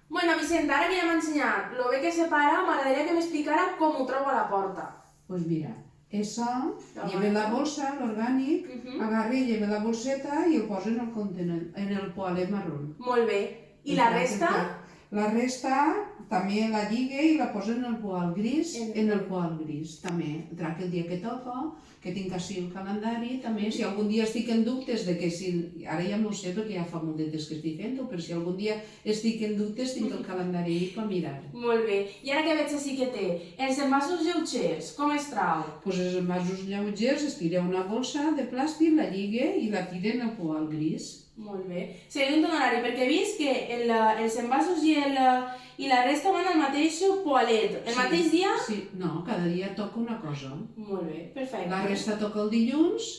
Bueno, Vicent, ara que ja m'ha ensenyat lo bé que separa, m'agradaria que m'explicara com ho trobo a la porta. Pues mira, eso, lleve la bolsa, l'orgànic, agarre i lleve la bolseta i el posa en el contenedor, en el poalet marrón. Molt bé. I la resta? La resta també la lligue i la posa en el poal gris, també. Trac el dia que toca, que tinc així el calendari, també, si algun dia estic en dubtes de que si... Ara ja no ho sé perquè ja fa molt de temps que estic fent-ho, però si algun dia estic en dubtes tinc el calendari per mirar. Molt bé. I ara que veig així que té, els envasos lleugers, com es trau? Doncs els envasos lleugers es tira una bossa de plàstic, la lligue i la tira en el poal gris. Molt bé. Seguint un horari, perquè he vist que els envasos i la resta van al mateix poalet. El mateix dia? Sí, no, cada dia toca una cosa. Molt bé, perfecte. La resta toca el dilluns,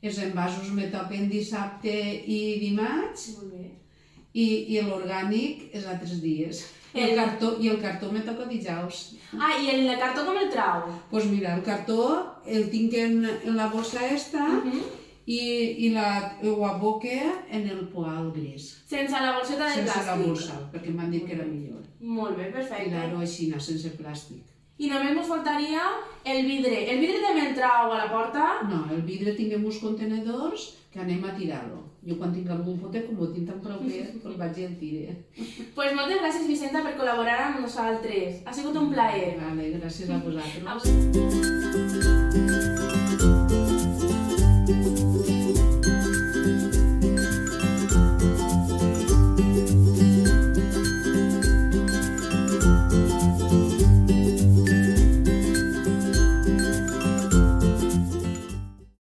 els envasos me toquen dissabte i dimarts, Molt bé. i l'orgànic els altres dies. I el cartó me toca dijous. Ah, i el cartó com el trau? Doncs mira, el cartó el tinc en la bossa esta, i ho aboque en el poal gris. Sense la bolseta de plàstic? Sense la bossa, perquè m'han dit que era millor. Molt bé, perfecte. Tirar-ho així, sense plàstic. I només ens faltaria el vidre. El vidre també el trau a la porta? No, el vidre tinguem uns contenedors que anem a tirar-lo. Jo quan tinc algun pote, com ho tinc tan proper, el vaig i el tire. Pues moltes gràcies, Vicenta, per col·laborar amb nosaltres. Ha sigut un plaer. Vale, gràcies a vosaltres.